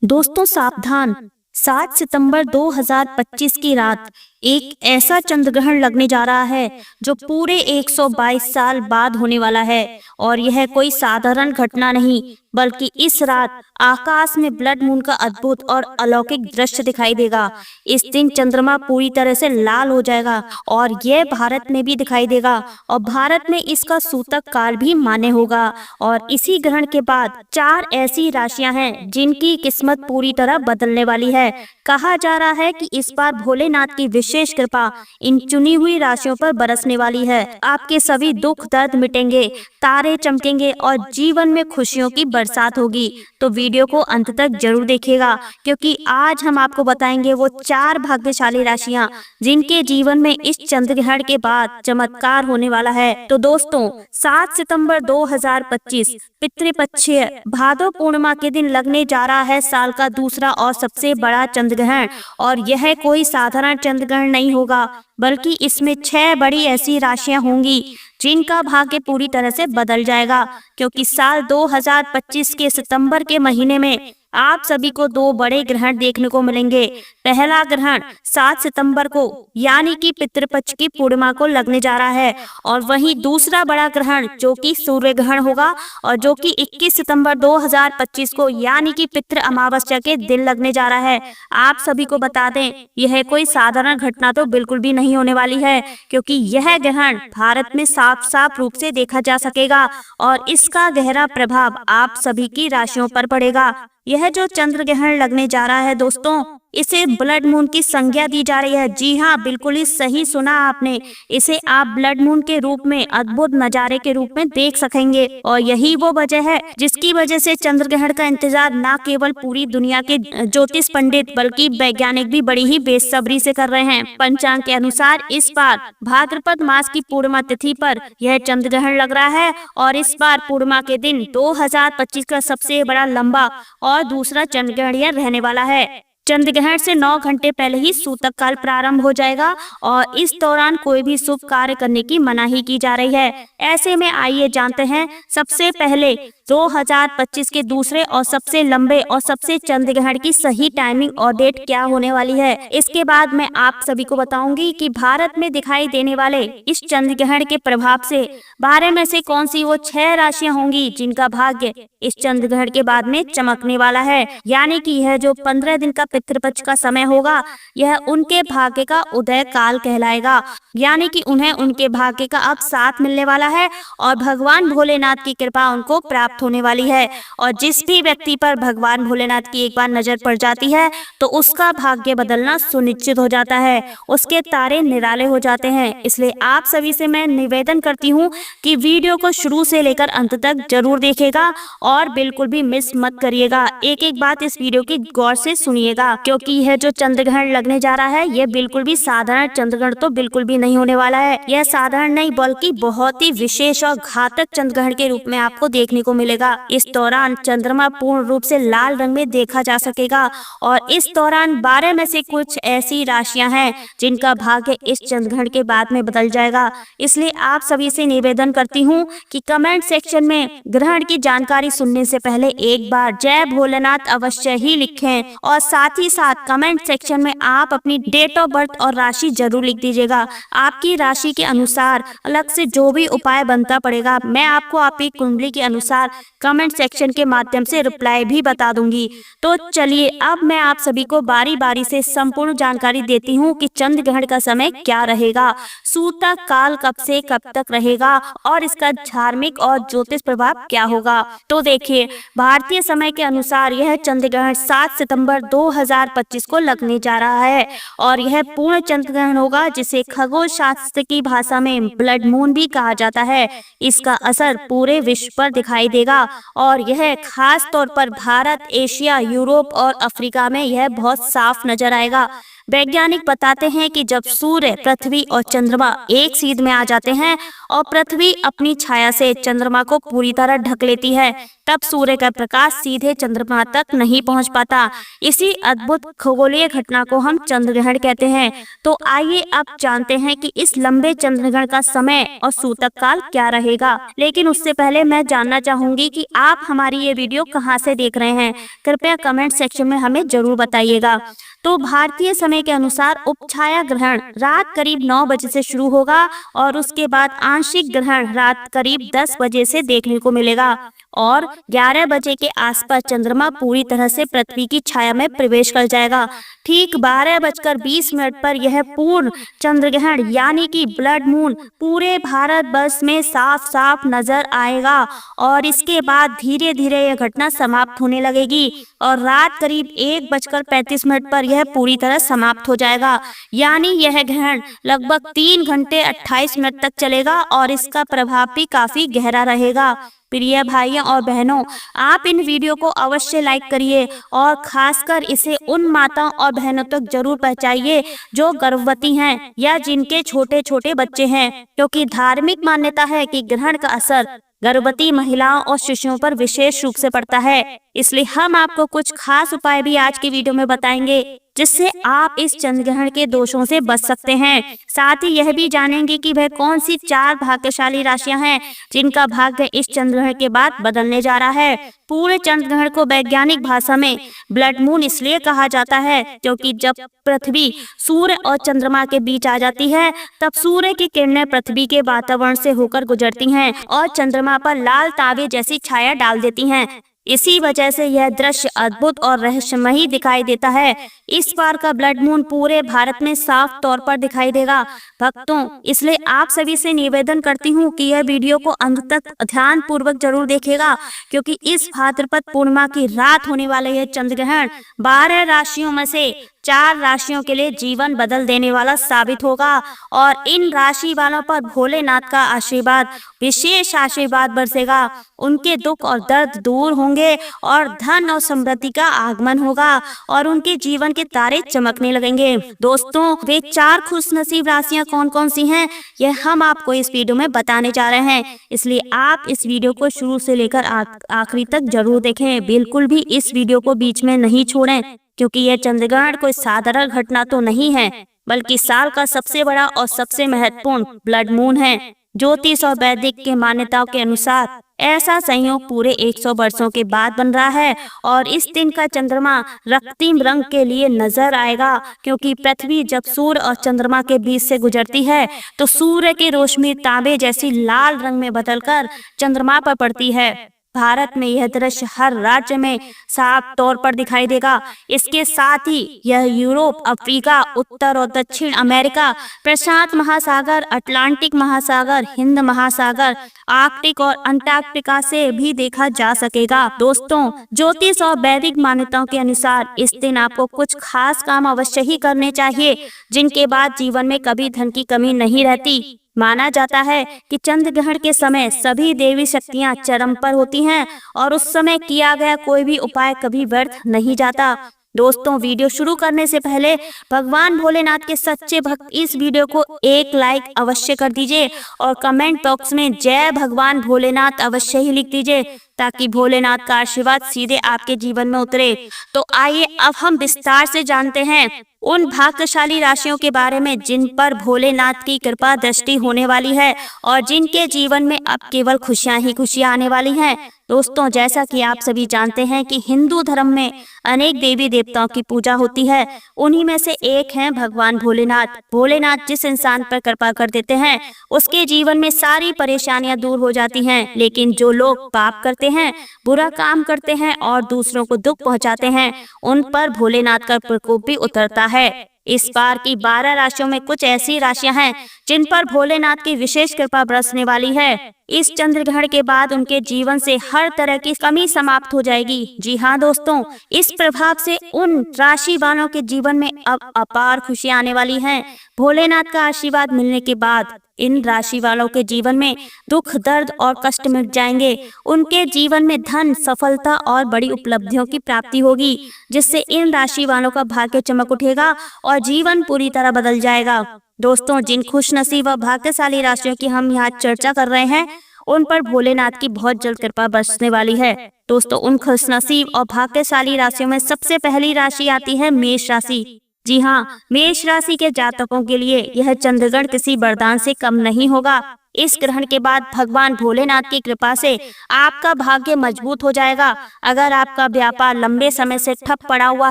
दोस्तों सावधान। 7 सितंबर 2025 की रात एक ऐसा चंद्र ग्रहण लगने जा रहा है जो पूरे 122 साल बाद होने वाला है। और यह कोई साधारण घटना नहीं, बल्कि इस रात आकाश में ब्लड मून का अद्भुत और अलौकिक दृश्य दिखाई देगा। इस दिन चंद्रमा पूरी तरह से लाल हो जाएगा और यह भारत में भी दिखाई देगा और भारत में इसका सूतक काल भी मान्य होगा। और इसी ग्रहण के बाद 4 ऐसी राशियां हैं जिनकी किस्मत पूरी तरह बदलने वाली है। कहा जा रहा है कि इस बार भोलेनाथ की विशेष कृपा इन चुनी हुई राशियों पर बरसने वाली है। आपके सभी दुख दर्द मिटेंगे, तारे चमकेंगे और जीवन में खुशियों की बरसात होगी। तो वीडियो को अंत तक जरूर देखिएगा, क्योंकि आज हम आपको बताएंगे वो 4 भाग्यशाली राशियां जिनके जीवन में इस चंद्र ग्रहण के बाद चमत्कार होने वाला है। तो दोस्तों 7 सितंबर 2025 पितृपक्षीय भादो पूर्णिमा के दिन लगने जा रहा है साल का दूसरा और सबसे बड़ा चंद्र ग्रहण। और यह कोई साधारण चंद्र ग्रहण नहीं होगा, बल्कि इसमें 6 बड़ी ऐसी राशियां होंगी जिनका भाग्य पूरी तरह से बदल जाएगा। क्योंकि साल 2025 के सितंबर के महीने में आप सभी को 2 बड़े ग्रहण देखने को मिलेंगे। पहला ग्रहण 7 सितंबर को यानी कि पितृपक्ष की पूर्णिमा को लगने जा रहा है, और वहीं दूसरा बड़ा ग्रहण जो कि सूर्य ग्रहण होगा और जो कि 21 सितंबर 2025 को यानी कि पितृ अमावस्या के दिन लगने जा रहा है। आप सभी को बता दें, यह कोई साधारण घटना तो बिल्कुल भी नहीं होने वाली है, क्योंकि यह ग्रहण भारत में साफ साफ रूप से देखा जा सकेगा और इसका गहरा प्रभाव आप सभी की राशियों पर पड़ेगा। यह जो चंद्र ग्रहण लगने जा रहा है दोस्तों, इसे ब्लड मून की संज्ञा दी जा रही है। जी हाँ, बिल्कुल ही सही सुना आपने। इसे आप ब्लड मून के रूप में अद्भुत नजारे के रूप में देख सकेंगे। और यही वो वजह है जिसकी वजह से चंद्र ग्रहण का इंतजार न केवल पूरी दुनिया के ज्योतिष पंडित बल्कि वैज्ञानिक भी बड़ी ही बेसब्री से कर रहे हैं। पंचांग के अनुसार इस बार भाद्रपद मास की पूर्णिमा तिथि पर यह चंद्र ग्रहण लग रहा है और इस बार पूर्णिमा के दिन 2025 का सबसे बड़ा लंबा और दूसरा चंद्र ग्रहण यह रहने वाला है। चंद्र ग्रहण से 9 घंटे पहले ही सूतक काल प्रारंभ हो जाएगा और इस दौरान कोई भी शुभ कार्य करने की मनाही की जा रही है। ऐसे में आइए जानते हैं सबसे पहले 2025 के दूसरे और सबसे लंबे और सबसे चंद्र ग्रहण की सही टाइमिंग और डेट क्या होने वाली है। इसके बाद मैं आप सभी को बताऊंगी कि भारत में दिखाई देने वाले इस चंद्र ग्रहण के प्रभाव से 12 में से कौन सी वो 6 राशियां होंगी जिनका भाग्य इस चंद्र ग्रहण के बाद में चमकने वाला है। यानी कि यह जो 15 दिन का पितृपक्ष का समय होगा, यह उनके भाग्य का उदय काल कहलाएगा। यानी कि उन्हें उनके भाग्य का अब साथ मिलने वाला है और भगवान भोलेनाथ की कृपा उनको प्राप्त होने वाली है। और जिस भी व्यक्ति पर भगवान भोलेनाथ की एक बार नजर पड़ जाती है तो उसका भाग्य बदलना सुनिश्चित हो जाता है, उसके तारे निराले हो जाते हैं। इसलिए आप सभी से मैं निवेदन करती हूँ कि वीडियो को शुरू से लेकर अंत तक जरूर देखिएगा और बिल्कुल भी मिस मत करिएगा। एक एक बात इस वीडियो की गौर से सुनिएगा, क्योंकि यह जो चंद्र ग्रहण लगने जा रहा है यह बिल्कुल भी साधारण चंद्र ग्रहण तो बिल्कुल भी नहीं होने वाला है। यह साधारण नहीं बल्कि बहुत ही विशेष और घातक चंद्र ग्रहण के रूप में आपको देखने को मिलेगा। इस दौरान चंद्रमा पूर्ण रूप से लाल रंग में देखा जा सकेगा और इस दौरान 12 में से कुछ ऐसी राशियां हैं जिनका भाग्य इस चंद्र ग्रहण के बाद में बदल जाएगा। इसलिए आप सभी से निवेदन करती हूँ कि कमेंट सेक्शन में ग्रहण की जानकारी सुनने से पहले एक बार जय भोलेनाथ अवश्य ही लिखें और साथ ही साथ कमेंट सेक्शन में आप अपनी डेट ऑफ बर्थ और राशि जरूर लिख दीजिएगा। आपकी राशि के अनुसार अलग से जो भी उपाय बनता पड़ेगा मैं आपको आपकी कुंडली के अनुसार कमेंट सेक्शन के माध्यम से रिप्लाई भी बता दूंगी। तो चलिए अब मैं आप सभी को बारी बारी से संपूर्ण जानकारी देती हूँ कि चंद्र ग्रहण का समय क्या रहेगा, सूतक काल कब से कब तक रहेगा और इसका धार्मिक और ज्योतिष प्रभाव क्या होगा। तो देखिए, भारतीय समय के अनुसार यह चंद्र ग्रहण 7 सितंबर 2025 को लगने जा रहा है और यह पूर्ण चंद्र ग्रहण होगा जिसे खगोल शास्त्र की भाषा में ब्लड मून भी कहा जाता है। इसका असर पूरे विश्व पर दिखाई देगा और यह खास तौर पर भारत, एशिया, यूरोप और अफ्रीका में यह बहुत साफ नजर आएगा। वैज्ञानिक बताते हैं कि जब सूर्य, पृथ्वी और चंद्रमा एक सीध में आ जाते हैं और पृथ्वी अपनी छाया से चंद्रमा को पूरी तरह ढक लेती है, तब सूर्य का प्रकाश सीधे चंद्रमा तक नहीं पहुंच पाता। इसी अद्भुत खगोलीय घटना को हम चंद्रग्रहण कहते हैं। तो आइए अब जानते हैं कि इस लंबे चंद्रग्रहण का समय और सूतक काल क्या रहेगा। लेकिन उससे पहले मैं जानना चाहूंगी कि आप हमारी ये वीडियो कहाँ से देख रहे हैं। कृपया कमेंट सेक्शन में हमें जरूर बताइएगा। तो भारतीय समय के अनुसार उपछाया ग्रहण रात करीब 9 बजे से शुरू होगा और उसके बाद आंशिक ग्रहण रात करीब 10 बजे से देखने को मिलेगा और 11 बजे के आसपास चंद्रमा पूरी तरह से पृथ्वी की छाया में प्रवेश कर जाएगा। ठीक 12:20 पर यह पूर्ण चंद्रग्रहण यानी कि ब्लड मून पूरे भारतवर्ष में साफ साफ नजर आएगा और इसके बाद धीरे धीरे यह घटना समाप्त होने लगेगी और रात करीब 1:35 पर यह पूरी तरह समाप्त हो जाएगा। यानी यह ग्रहण लगभग 3 घंटे 28 मिनट तक चलेगा और इसका प्रभाव भी काफी गहरा रहेगा। प्रिय भाइयों और बहनों, आप इन वीडियो को अवश्य लाइक करिए और खासकर इसे उन माताओं और बहनों तक जरूर पहुंचाइए जो गर्भवती हैं या जिनके छोटे छोटे बच्चे हैं, क्योंकि धार्मिक मान्यता है कि ग्रहण का असर गर्भवती महिलाओं और शिशुओं पर विशेष रूप से पड़ता है। इसलिए हम आपको कुछ खास उपाय भी आज की वीडियो में बताएंगे जिससे आप इस चंद्रग्रहण के दोषों से बच सकते हैं। साथ ही यह भी जानेंगे कि वह कौन सी 4 भाग्यशाली राशियां हैं जिनका भाग्य इस चंद्रग्रहण के बाद बदलने जा रहा है। पूरे चंद्रग्रहण को वैज्ञानिक भाषा में ब्लड मून इसलिए कहा जाता है क्योंकि जब पृथ्वी सूर्य और चंद्रमा के बीच आ जाती है तब सूर्य की किरणें पृथ्वी के वातावरण से होकर गुजरती हैं और चंद्रमा पर लाल ताबे जैसी छाया डाल देती हैं। इसी वजह से यह दृश्य अद्भुत और रहस्यमयी दिखाई देता है। इस बार का ब्लड मून पूरे भारत में साफ तौर पर दिखाई देगा भक्तों, इसलिए आप सभी से निवेदन करती हूँ कि यह वीडियो को अंत तक ध्यान पूर्वक जरूर देखिएगा, क्योंकि इस भाद्रपद पूर्णिमा की रात होने वाला यह चंद्रग्रहण 12 राशियों में से 4 राशियों के लिए जीवन बदल देने वाला साबित होगा और इन राशि वालों पर भोलेनाथ का आशीर्वाद, विशेष आशीर्वाद बरसेगा। उनके दुख और दर्द दूर होंगे और धन और समृद्धि का आगमन होगा और उनके जीवन के तारे चमकने लगेंगे। दोस्तों, वे 4 खुशनसीब राशियां कौन कौन सी हैं यह हम आपको इस वीडियो में बताने जा रहे हैं, इसलिए आप इस वीडियो को शुरू से लेकर आखिरी तक जरूर देखें। बिल्कुल भी इस वीडियो को बीच में नहीं छोड़ें, क्योंकि यह चंद्रग्रहण कोई साधारण घटना तो नहीं है, बल्कि साल का सबसे बड़ा और सबसे महत्वपूर्ण ब्लड मून है। ज्योतिष और वैदिक के मान्यताओं के अनुसार ऐसा संयोग पूरे 100 वर्षों के बाद बन रहा है और इस दिन का चंद्रमा रक्तीम रंग के लिए नजर आएगा, क्योंकि पृथ्वी जब सूर्य और चंद्रमा के बीच से गुजरती है तो सूर्य की रोशनी तांबे जैसी लाल रंग में बदलकर चंद्रमा पर पड़ती है। भारत में यह दृश्य हर राज्य में साफ तौर पर दिखाई देगा। इसके साथ ही यह यूरोप, अफ्रीका, उत्तर और दक्षिण अमेरिका, प्रशांत महासागर, अटलांटिक महासागर, हिंद महासागर, आर्कटिक और अंटार्कटिका से भी देखा जा सकेगा। दोस्तों, ज्योतिष और वैदिक मान्यताओं के अनुसार इस दिन आपको कुछ खास काम अवश्य ही करने चाहिए, जिनके बाद जीवन में कभी धन की कमी नहीं रहती। माना जाता है कि चंद्र ग्रहण के समय सभी देवी शक्तियां चरम पर होती हैं और उस समय किया गया कोई भी उपाय कभी व्यर्थ नहीं जाता। दोस्तों, वीडियो शुरू करने से पहले भगवान भोलेनाथ के सच्चे भक्त इस वीडियो को एक लाइक अवश्य कर दीजिए और कमेंट बॉक्स में जय भगवान भोलेनाथ अवश्य ही लिख दीजिए, ताकि भोलेनाथ का आशीर्वाद सीधे आपके जीवन में उतरे। तो आइए अब हम विस्तार से जानते हैं उन भाग्यशाली राशियों के बारे में जिन पर भोलेनाथ की कृपा दृष्टि होने वाली है और जिनके जीवन में अब केवल खुशियां ही खुशियां आने वाली हैं। दोस्तों, जैसा कि आप सभी जानते हैं कि हिंदू धर्म में अनेक देवी देवताओं की पूजा होती है। उन्हीं में से एक हैं भगवान भोलेनाथ। भोलेनाथ जिस इंसान पर कृपा कर देते हैं उसके जीवन में सारी परेशानियां दूर हो जाती हैं, लेकिन जो लोग पाप करते हैं, बुरा काम करते हैं और दूसरों को दुख पहुंचाते हैं, उन पर भोलेनाथ का प्रकोप भी उतरता है। इस बार की 12 राशियों में कुछ ऐसी राशियां हैं जिन पर भोलेनाथ की विशेष कृपा बरसने वाली है। इस चंद्र ग्रहण के बाद उनके जीवन से हर तरह की कमी समाप्त हो जाएगी। जी हाँ दोस्तों, इस प्रभाव से उन राशि वालों के जीवन में अब अपार खुशी आने वाली है। भोलेनाथ का आशीर्वाद मिलने के बाद इन राशि वालों के जीवन में दुख, दर्द और कष्ट मिट जाएंगे। उनके जीवन में धन, सफलता और बड़ी उपलब्धियों की प्राप्ति होगी, जिससे इन राशि वालों का भाग्य चमक उठेगा और जीवन पूरी तरह बदल जाएगा। दोस्तों, जिन खुशनसीब व भाग्यशाली राशियों की हम यहाँ चर्चा कर रहे हैं, उन पर भोलेनाथ की बहुत जल्द कृपा बरसने वाली है। दोस्तों, उन खुशनसीब और भाग्यशाली राशियों में सबसे पहली राशि आती है मेष राशि। जी हाँ, मेष राशि के जातकों के लिए यह चंद्रग्रहण किसी वरदान से कम नहीं होगा। इस ग्रहण के बाद भगवान भोलेनाथ की कृपा से आपका भाग्य मजबूत हो जाएगा। अगर आपका व्यापार लंबे समय से ठप पड़ा हुआ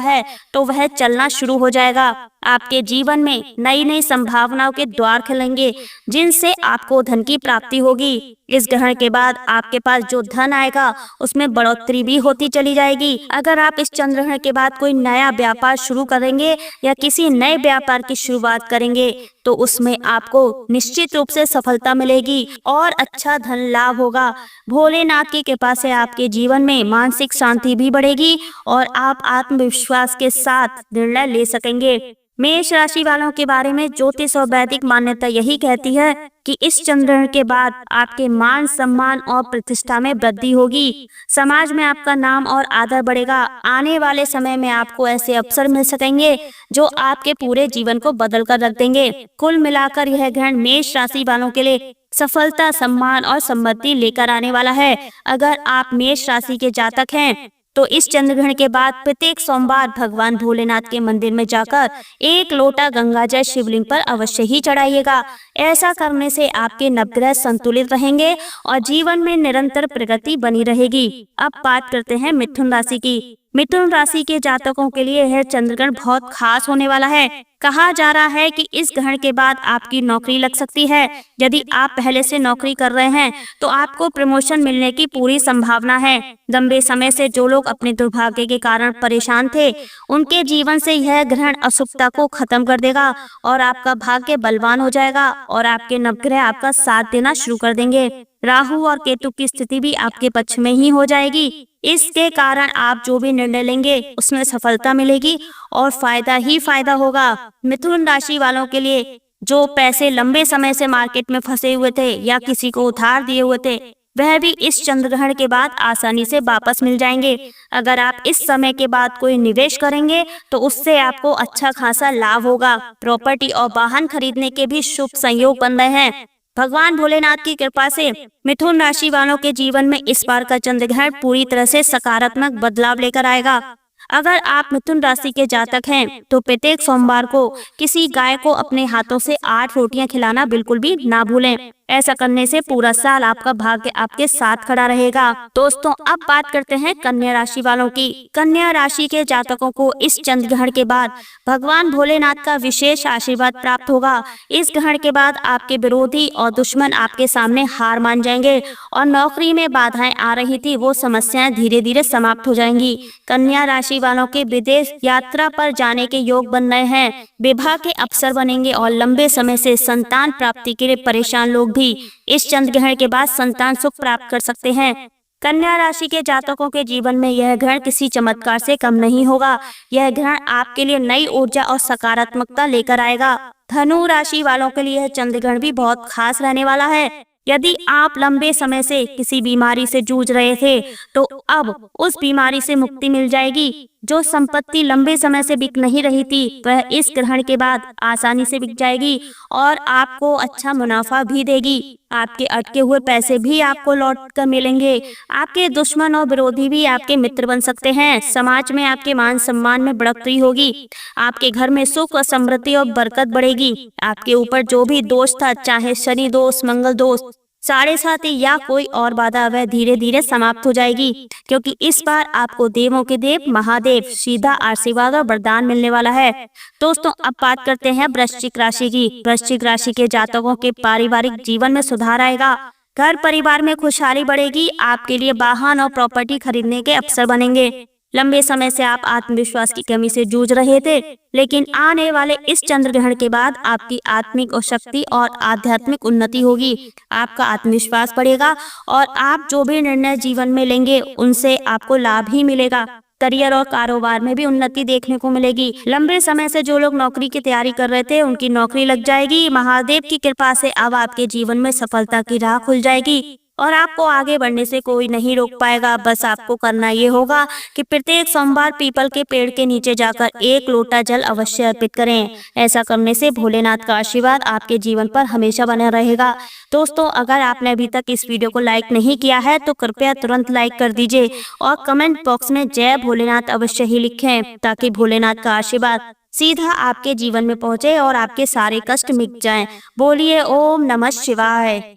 है तो वह चलना शुरू हो जाएगा। आपके जीवन में नई नई संभावनाओं के द्वार खुलेंगे, जिनसे आपको धन की प्राप्ति होगी। इस ग्रहण के बाद आपके पास जो धन आएगा उसमें बढ़ोतरी भी होती चली जाएगी। अगर आप इस चंद्र ग्रहण के बाद कोई नया व्यापार शुरू करेंगे या किसी नए व्यापार की शुरुआत करेंगे तो उसमें आपको निश्चित रूप से सफलता मिलेगी और अच्छा धन लाभ होगा। भोलेनाथ की कृपा से आपके जीवन में मानसिक शांति भी बढ़ेगी और आप आत्मविश्वास के साथ निर्णय ले सकेंगे। मेष राशि वालों के बारे में ज्योतिष और वैदिक मान्यता यही कहती है कि इस चंद्रग्रहण के बाद आपके मान, सम्मान और प्रतिष्ठा में वृद्धि होगी। समाज में आपका नाम और आदर बढ़ेगा। आने वाले समय में आपको ऐसे अवसर मिल सकेंगे जो आपके पूरे जीवन को बदल कर रख देंगे। कुल मिलाकर यह ग्रहण मेष राशि वालों के लिए सफलता, सम्मान और समृद्धि लेकर आने वाला है। अगर आप मेष राशि के जातक हैं तो इस चंद्र ग्रहण के बाद प्रत्येक सोमवार भगवान भोलेनाथ के मंदिर में जाकर एक लोटा गंगा जल शिवलिंग पर अवश्य ही चढ़ाइएगा। ऐसा करने से आपके नवग्रह संतुलित रहेंगे और जीवन में निरंतर प्रगति बनी रहेगी। अब बात करते हैं मिथुन राशि की। मिथुन राशि के जातकों के लिए यह चंद्रग्रहण बहुत खास होने वाला है। कहा जा रहा है कि इस ग्रहण के बाद आपकी नौकरी लग सकती है। यदि आप पहले से नौकरी कर रहे हैं तो आपको प्रमोशन मिलने की पूरी संभावना है। लंबे समय से जो लोग अपने दुर्भाग्य के कारण परेशान थे, उनके जीवन से यह ग्रहण अशुभता को खत्म कर देगा और आपका भाग्य बलवान हो जाएगा और आपके नवग्रह आपका साथ देना शुरू कर देंगे। राहु और केतु की स्थिति भी आपके पक्ष में ही हो जाएगी। इसके कारण आप जो भी निर्णय लेंगे उसमें सफलता मिलेगी और फायदा ही फायदा होगा। मिथुन राशि वालों के लिए जो पैसे लंबे समय से मार्केट में फंसे हुए थे या किसी को उधार दिए हुए थे, वह भी इस चंद्रग्रहण के बाद आसानी से वापस मिल जाएंगे। अगर आप इस समय के बाद कोई निवेश करेंगे तो उससे आपको अच्छा खासा लाभ होगा। प्रॉपर्टी और वाहन खरीदने के भी शुभ संयोग बन रहे हैं। भगवान भोलेनाथ की कृपा से मिथुन राशि वालों के जीवन में इस बार का चंद्रग्रहण पूरी तरह से सकारात्मक बदलाव लेकर आएगा। अगर आप मिथुन राशि के जातक हैं तो प्रत्येक सोमवार को किसी गाय को अपने हाथों से 8 रोटियां खिलाना बिल्कुल भी ना भूलें। ऐसा करने से पूरा साल आपका भाग्य आपके साथ खड़ा रहेगा। दोस्तों, अब बात करते हैं कन्या राशि वालों की। कन्या राशि के जातकों को इस चंद्र ग्रहण के बाद भगवान भोलेनाथ का विशेष आशीर्वाद प्राप्त होगा। इस ग्रहण के बाद आपके विरोधी और दुश्मन आपके सामने हार मान जाएंगे और नौकरी में बाधाएं आ रही थी, वो समस्याएं धीरे धीरे समाप्त हो जाएंगी। कन्या राशि वालों के विदेश यात्रा पर जाने के योग बन रहे हैं। विवाह के अवसर बनेंगे और लंबे समय से संतान प्राप्ति के लिए परेशान लोग भी इस चंद्र ग्रहण के बाद संतान सुख प्राप्त कर सकते हैं। कन्या राशि के जातकों के जीवन में यह ग्रहण किसी चमत्कार से कम नहीं होगा। यह ग्रहण आपके लिए नई ऊर्जा और सकारात्मकता लेकर आएगा। धनु राशि वालों के लिए यह चंद्र ग्रहण भी बहुत खास रहने वाला है। यदि आप लंबे समय से किसी बीमारी से जूझ रहे थे तो अब उस बीमारी से मुक्ति मिल जाएगी। जो संपत्ति लंबे समय से बिक नहीं रही थी वह इस ग्रहण के बाद आसानी से बिक जाएगी और आपको अच्छा मुनाफा भी देगी। आपके अटके हुए पैसे भी आपको लौट कर मिलेंगे। आपके दुश्मन और विरोधी भी आपके मित्र बन सकते हैं। समाज में आपके मान सम्मान में बढ़ोतरी होगी। आपके घर में सुख और समृद्धि और बरकत बढ़ेगी। आपके ऊपर जो भी दोष था, चाहे शनि दोष, मंगल दोष, साढ़े साथी या कोई और बाधा, वह धीरे धीरे समाप्त हो जाएगी, क्योंकि इस बार आपको देवों के देव महादेव सीधा आशीर्वाद और वरदान मिलने वाला है। दोस्तों, अब बात करते हैं वृश्चिक राशि की। वृश्चिक राशि के जातकों के पारिवारिक जीवन में सुधार आएगा। घर परिवार में खुशहाली बढ़ेगी। आपके लिए वाहन और प्रॉपर्टी खरीदने के अवसर बनेंगे। लंबे समय से आप आत्मविश्वास की कमी से जूझ रहे थे, लेकिन आने वाले इस चंद्र ग्रहण के बाद आपकी आत्मिक और शक्ति और आध्यात्मिक उन्नति होगी। आपका आत्मविश्वास बढ़ेगा और आप जो भी निर्णय जीवन में लेंगे उनसे आपको लाभ ही मिलेगा। करियर और कारोबार में भी उन्नति देखने को मिलेगी। लंबे समय से जो लोग नौकरी की तैयारी कर रहे थे उनकी नौकरी लग जाएगी। महादेव की कृपा से अब आपके जीवन में सफलता की राह खुल जाएगी और आपको आगे बढ़ने से कोई नहीं रोक पाएगा। बस आपको करना ये होगा कि प्रत्येक सोमवार पीपल के पेड़ के नीचे जाकर 1 लोटा जल अवश्य अर्पित करें। ऐसा करने से भोलेनाथ का आशीर्वाद आपके जीवन पर हमेशा बना रहेगा। दोस्तों, अगर आपने अभी तक इस वीडियो को लाइक नहीं किया है तो कृपया तुरंत लाइक कर दीजिए और कमेंट बॉक्स में जय भोलेनाथ अवश्य ही लिखें, ताकि भोलेनाथ का आशीर्वाद सीधा आपके जीवन में पहुंचे और आपके सारे कष्ट मिट जाएं। बोलिए ओम नमः शिवाय।